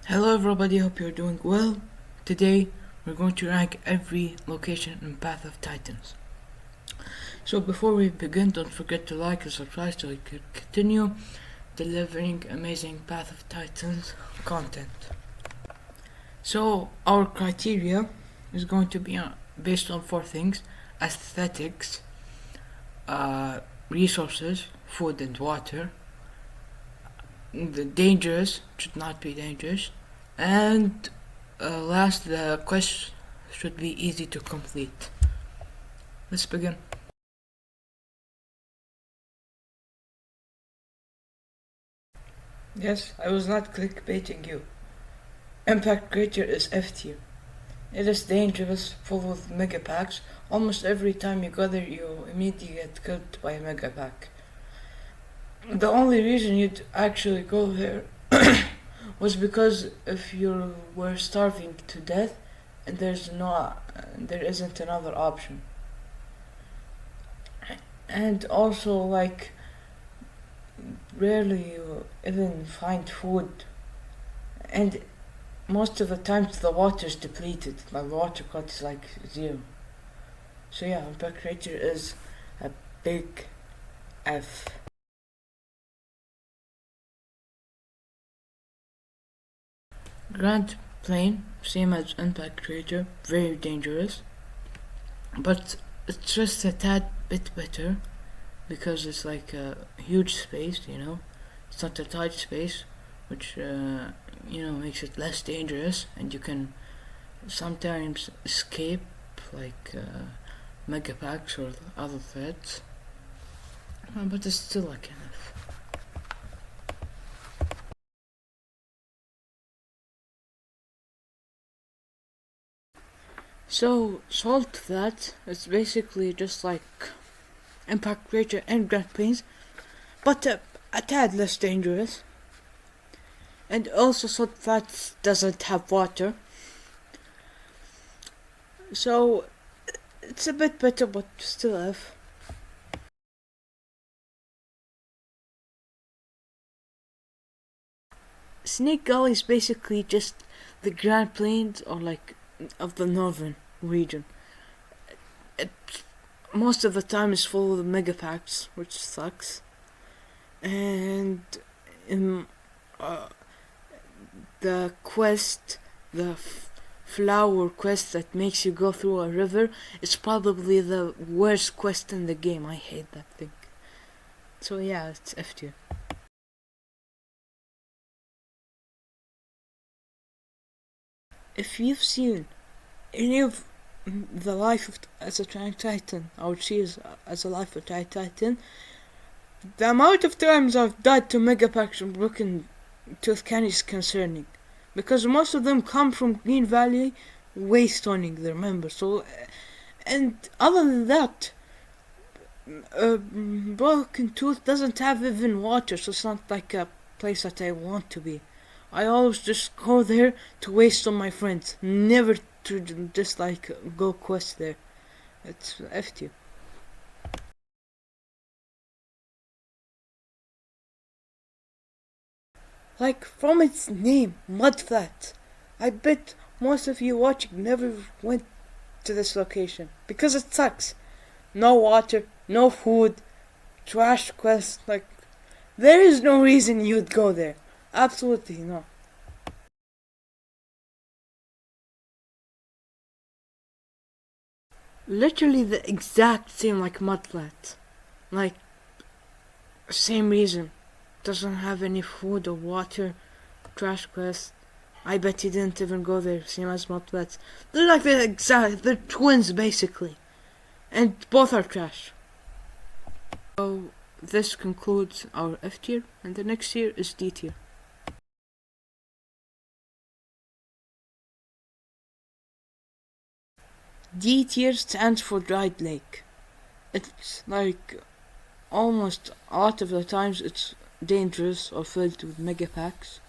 Hello everybody, hope you're doing well. Today we're going to rank every location in Path of Titans. So before we begin, don't forget to like and subscribe so we can continue delivering amazing Path of Titans content. So our criteria is going to be based on four things: aesthetics, resources, food and water, the dangerous should not be dangerous, and last, the quest should be easy to complete. Let's begin. Yes, I was not clickbaiting you. Impact Crater is F tier. It is dangerous, full of mega packs. Almost every time you go there, you immediately get killed by a mega pack. The only reason you'd actually go there was because if you were starving to death and there isn't another option. And also, rarely you even find food, and most of the times the water's depleted, the water cut is like zero. So yeah, Impact Crater is a big F. Grand Plain, same as Impact Crater, very dangerous, but it's just a tad bit better because it's like a huge space, it's not a tight space, which makes it less dangerous, and you can sometimes escape mega packs or other threats, but it's still like enough. So salt that it's basically just like Impact Crater and Grand Plains, but a tad less dangerous. And also Salt Flats doesn't have water, so it's a bit better, but still F. Snake Gully is basically just the Grand Plains or of the northern region. It most of the time is full of mega packs, which sucks. And the quest, the flower quest that makes you go through a river, is probably the worst quest in the game. I hate that thing. So yeah, it's F tier. If you've seen any of the life of as a Titan, I would see as a life of Titan, the amount of times I've died to mega packs and broken tooth candy is concerning, because most of them come from Green Valley wastestoning their members. So, and other than that, Broken Tooth doesn't have even water, so it's not like a place that I want to be. I always just go there to waste on my friends, never to just go quest there. It's F tier. Like from its name, Mudflat, I bet most of you watching never went to this location because it sucks. No water, no food, trash quest. There is no reason you'd go there. Absolutely no. Literally the exact same like Mudflat. Same reason. Doesn't have any food or water. Trash quest. I bet he didn't even go there. Same as Mudflat. They're twins basically. And both are trash. So this concludes our F tier, and the next tier is D tier. D tier stands for Dried Lake. It's almost a lot of the times it's dangerous or filled with mega packs,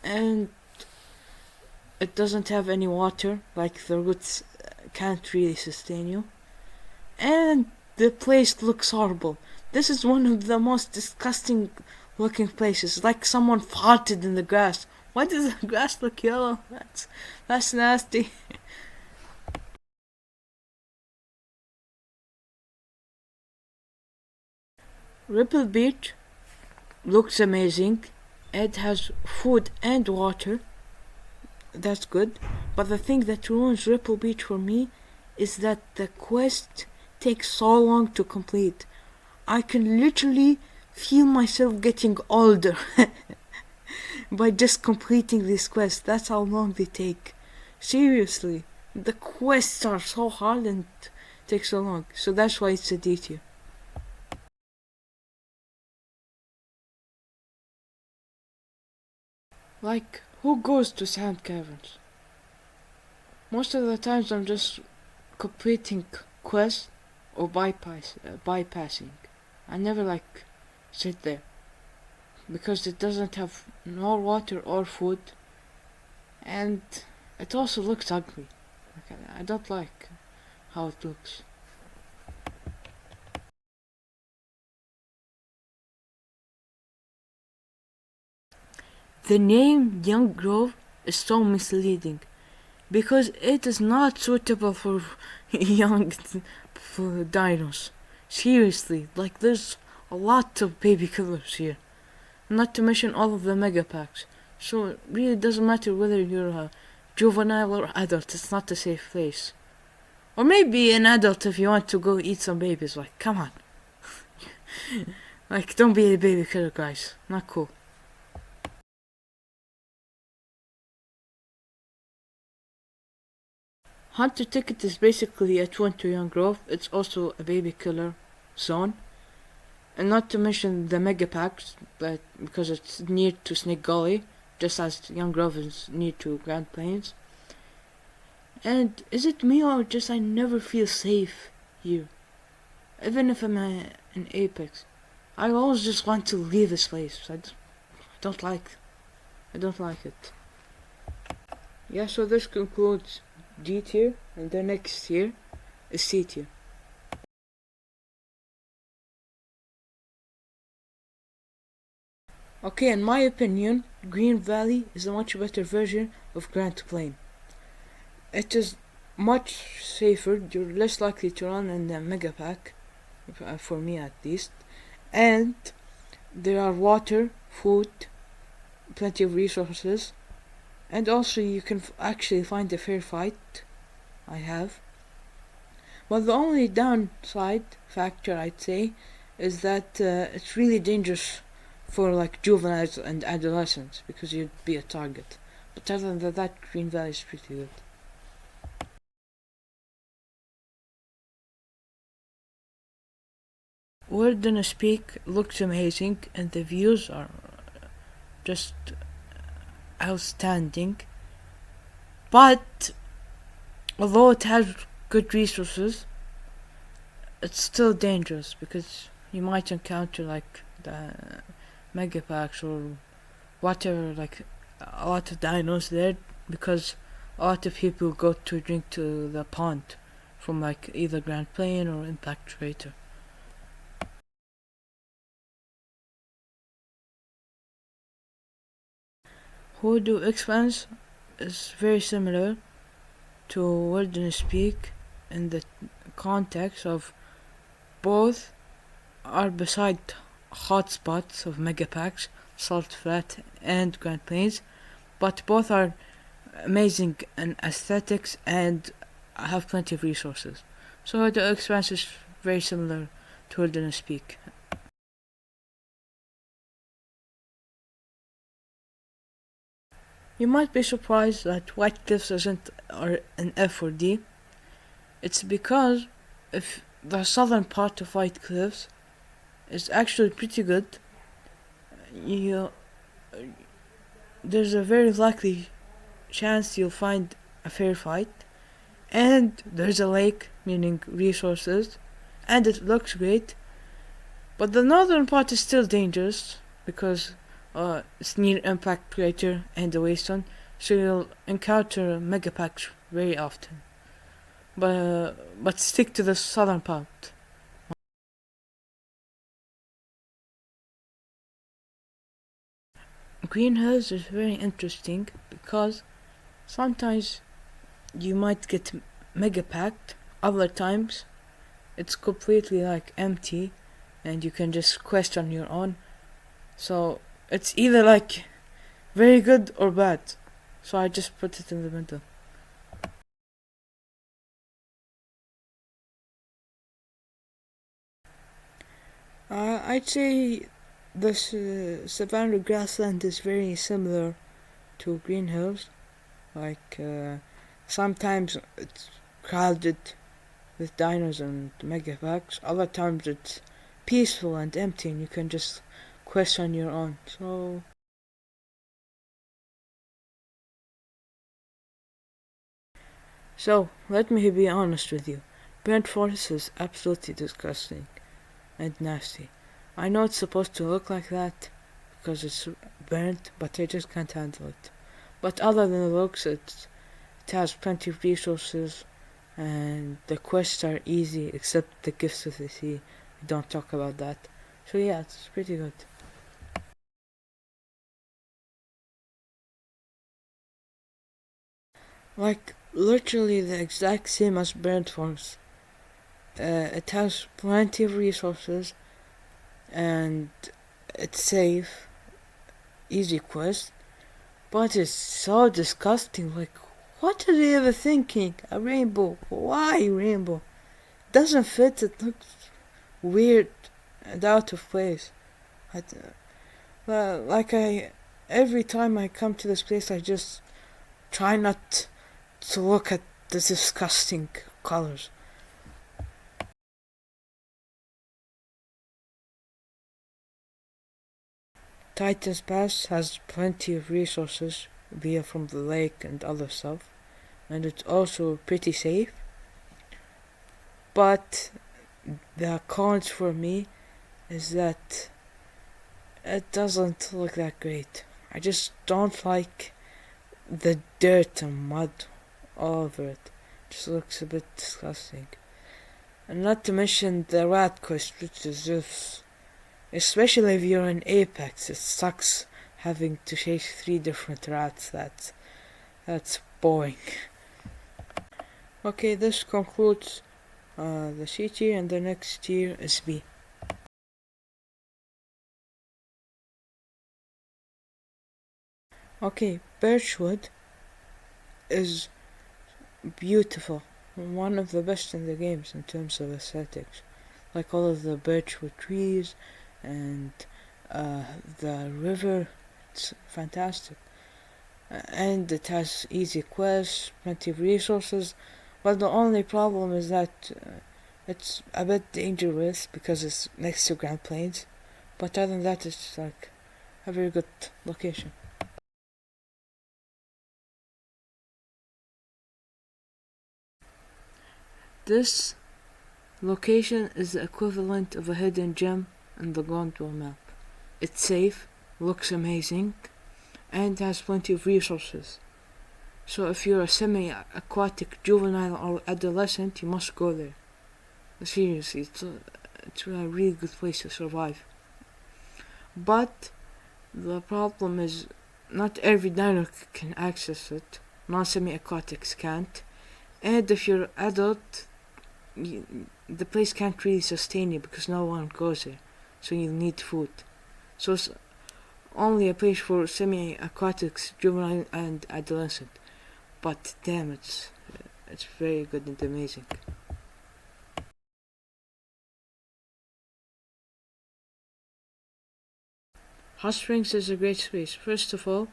and it doesn't have any water, the roots can't really sustain you, and the place looks horrible. This is one of the most disgusting looking places, like someone farted in the grass Why does the grass look yellow? That's nasty. Ripple Beach looks amazing. It has food and water. That's good. But the thing that ruins Ripple Beach for me is that the quest takes so long to complete. I can literally feel myself getting older by just completing this quest. That's how long they take. Seriously, the quests are so hard and take so long. So that's why it's a D tier. Like, who goes to sand caverns? Most of the times I'm just completing quests or bypassing. I never like sit there because it doesn't have no water or food, and it also looks ugly. Like, I don't like how it looks. The name Young Grove is so misleading because it is not suitable for young for dinos. Seriously, like there's a lot of baby killers here. Not to mention all of the mega packs. So it really doesn't matter whether you're a juvenile or adult, it's not a safe place. Or maybe an adult if you want to go eat some babies, like come on. Like don't be a baby killer, guys. Not cool. Hunter Ticket is basically a twin to Young Grove. It's also a baby killer zone. And not to mention the mega packs, but because it's near to Snake Gully, just as Young Grove is near to Grand Plains. And is it me or just I never feel safe here? Even if I'm in Apex, I always just want to leave this place. I don't like it. Yeah, so this concludes D tier, and the next tier is C tier. Okay, in my opinion, Green Valley is a much better version of Grand Plain. It is much safer, you're less likely to run in the mega pack, for me at least, and there are water, food, plenty of resources, and also you can actually find a fair fight. I have. But the only downside factor I'd say is that it's really dangerous for like juveniles and adolescents because you'd be a target. But other than that, Green Valley is pretty good. Wilderness Peak looks amazing and the views are just outstanding. But although it has good resources, it's still dangerous because you might encounter like the mega packs or whatever, like a lot of dinos there because a lot of people go to drink to the pond from like either Grand Plain or Impact Crater. Hoodoo Expanse is very similar to Wilderness Peak in the context of both are beside hotspots of megapacks, Salt Flat and Grand Plains, but both are amazing in aesthetics and have plenty of resources. So the Expanse is very similar to Wilderness Peak. You might be surprised that White Cliffs isn't an F or D. It's because if the southern part of White Cliffs is actually pretty good, you there's a very likely chance you'll find a fair fight, and there's a lake, meaning resources, and it looks great. But the northern part is still dangerous because it's near Impact Crater and the Wasteland, so you'll encounter megapacks very often. But stick to the southern part. Green Hills is very interesting because sometimes you might get mega packed, other times it's completely like empty and you can just quest on your own. So it's either like very good or bad. So I just put it in the middle. I'd say this Savannah grassland is very similar to Green Hills. Like sometimes it's crowded with dinos and mega packs. Other times it's peaceful and empty, and you can just quest on your own. So let me be honest with you. Burnt forest is absolutely disgusting and nasty. I know it's supposed to look like that because it's burnt, but I just can't handle it. But other than the looks, it has plenty of resources, and the quests are easy except the gifts of the sea. We don't talk about that. So yeah, it's pretty good. Like literally the exact same as Burnt Forest. It has plenty of resources and it's safe, easy quest, but it's so disgusting. Like, what are they ever thinking? A rainbow? Why rainbow? Doesn't fit. It looks weird and out of place. Every time I come to this place, I just try not to look at the disgusting colors. Titan's Pass has plenty of resources via from the lake and other stuff, and it's also pretty safe. But the cons for me is that it doesn't look that great. I just don't like the dirt and mud all over it. Just looks a bit disgusting. And not to mention the rat quest, which is just, especially if you're in Apex, it sucks having to chase 3 different rats. That's boring. Okay, this concludes the C tier, and the next tier is B. Okay, Birchwood is beautiful. One of the best in the games in terms of aesthetics. Like all of the birchwood trees and the river. It's fantastic. And it has easy quests, plenty of resources. But the only problem is that it's a bit dangerous because it's next to Grand Plains. But other than that, it's like a very good location. This location is the equivalent of a hidden gem in the Gondwa map. It's safe, looks amazing, and has plenty of resources. So if you're a semi-aquatic juvenile or adolescent, you must go there. Seriously, it's a really good place to survive. But the problem is not every dino can access it. Non-semi-aquatics can't. And if you're adult, the place can't really sustain you because no one goes there. So you need food. So it's only a place for semi-aquatics, juvenile and adolescent. But damn, it's very good and amazing. Hot Springs is a great space. First of all,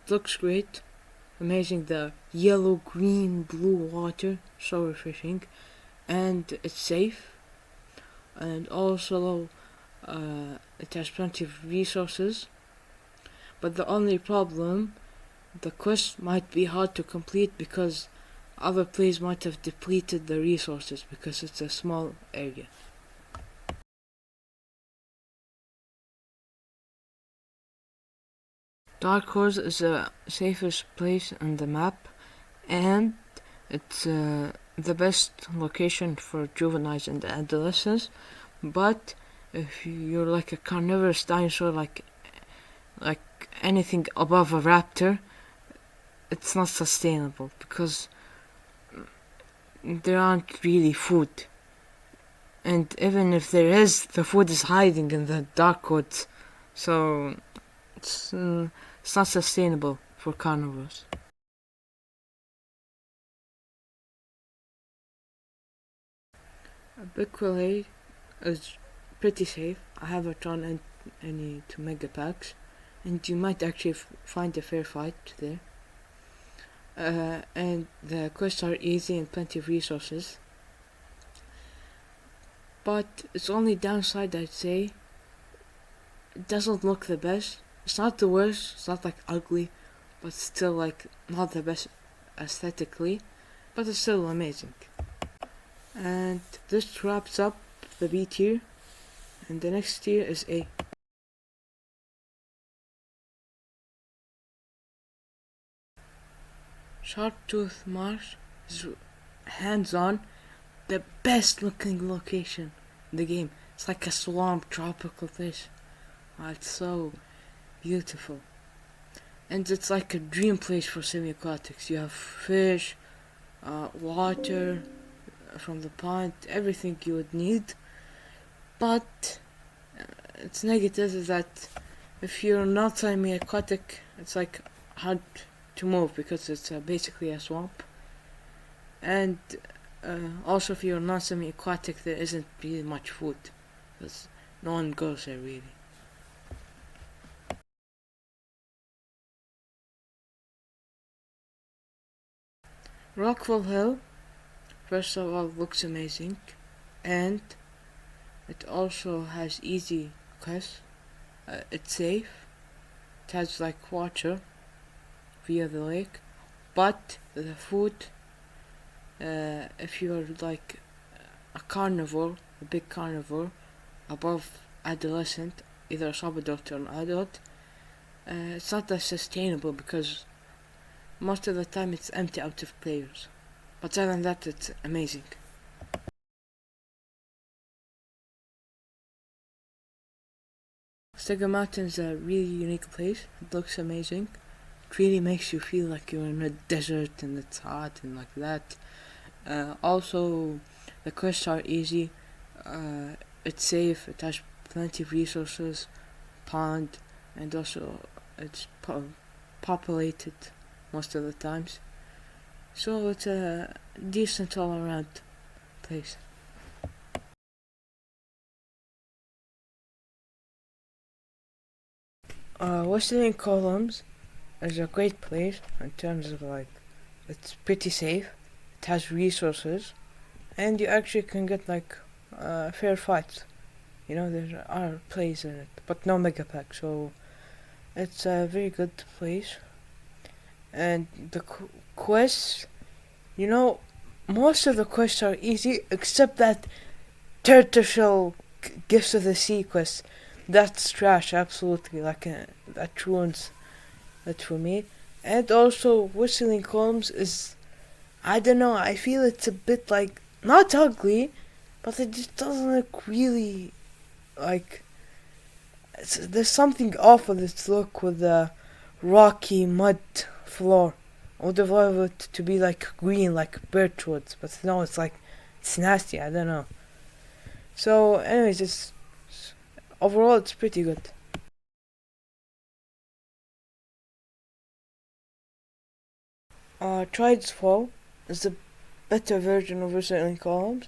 it looks great. Amazing, the yellow, green, blue water, so refreshing. And it's safe. And also, it has plenty of resources. But the only problem, the quest might be hard to complete because other players might have depleted the resources because it's a small area. Dark Horse is the safest place on the map, and it's the best location for juveniles and adolescents. But if you're like a carnivorous dinosaur, like like anything above a raptor, it's not sustainable because there aren't really food. And even if there is, the food is hiding in the dark woods. So it's not sustainable for carnivores. A big quail is pretty safe. I haven't run any to mega packs, and you might actually find a fair fight there. And the quests are easy and plenty of resources. But its only downside, I'd say, it doesn't look the best. It's not the worst, it's not like ugly, but still like not the best aesthetically, but it's still amazing. And this wraps up the B tier, and the next tier is A. Sharptooth Marsh is hands-on the best looking location in the game. It's like a swamp tropical place. Oh, it's so beautiful. And it's like a dream place for semi-aquatics. You have fish, water from the pond, everything you would need. But its negative is that if you're not semi-aquatic, it's like hard to move because it's basically a swamp. And also if you're not semi-aquatic, there isn't really much food because no one goes there really. Rockville Hill, first of all, looks amazing, and it also has easy quests. It's safe. It has like water via the lake, but the food, if you're like a carnivore, a big carnivore, above adolescent, either a sub-adult or an adult, it's not that sustainable because most of the time it's empty out of players. But other than that, it's amazing. Stega Mountain is a really unique place. It looks amazing. It really makes you feel like you're in a desert and it's hot and like that. Also, the quests are easy. It's safe. It has plenty of resources, pond, and also it's populated most of the times. So it's a decent all-around place. Whistling Columns is a great place in terms of like, it's pretty safe, it has resources, and you actually can get like fair fights. You know, there are plays in it, but no mega pack, so it's a very good place. And the quests, you know, most of the quests are easy except that turtle shell gifts of the sea quest. That's trash, absolutely. Like that ruins it for me. And also, Whistling Columns is, I don't know. I feel it's a bit like not ugly, but it just doesn't look really like. There's something off with its look with the rocky mud floor. I would have loved it to be like green, like birchwoods, but no, it's nasty. I don't know. So, anyways, overall it's pretty good. Tride's Fall is a better version of Whistling Columns.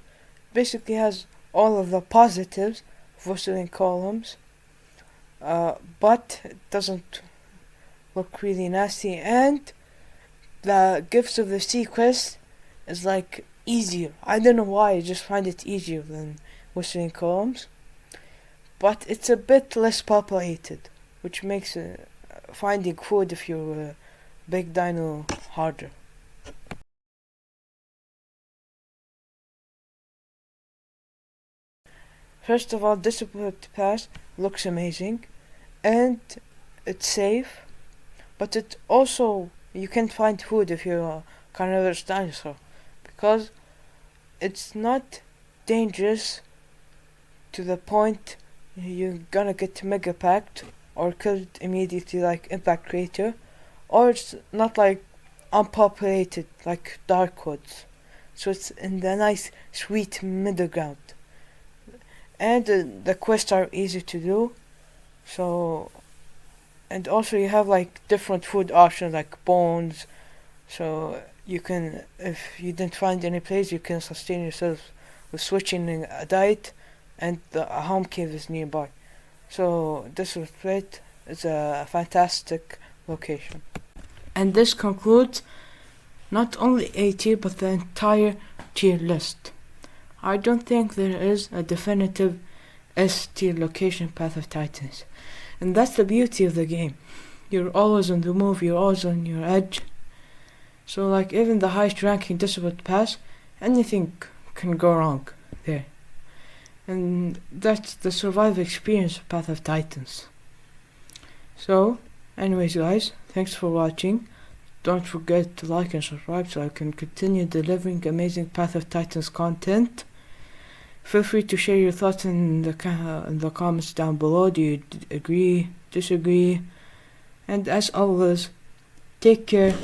Basically has all of the positives of Whistling Columns, but it doesn't look really nasty, and the Gifts of the Sea quest is like easier. I don't know why, I just find it easier than Whistling Columns. But it's a bit less populated, which makes finding food if you're a big dino harder. First of all, Disciplined Pass looks amazing, and it's safe, but it also, you can't find food if you're a carnivorous dinosaur, because it's not dangerous to the point you're gonna get mega packed or killed immediately like Impact Crater, or it's not like unpopulated like Dark Woods. So it's in the nice sweet middle ground. And the quests are easy to do. So, and also you have like different food options like bones. So you can, if you didn't find any place, you can sustain yourself with switching a diet, and a home cave is nearby. So this was great. It's a fantastic location. And this concludes not only A tier but the entire tier list. I don't think there is a definitive S tier location Path of Titans. And that's the beauty of the game. You're always on the move, you're always on your edge. So like even the highest ranking Disciplined Pass, anything can go wrong there. And that's the survival experience of Path of Titans. So, anyways guys, thanks for watching. Don't forget to like and subscribe so I can continue delivering amazing Path of Titans content. Feel free to share your thoughts in the comments down below. Do you agree, disagree? And as always, take care.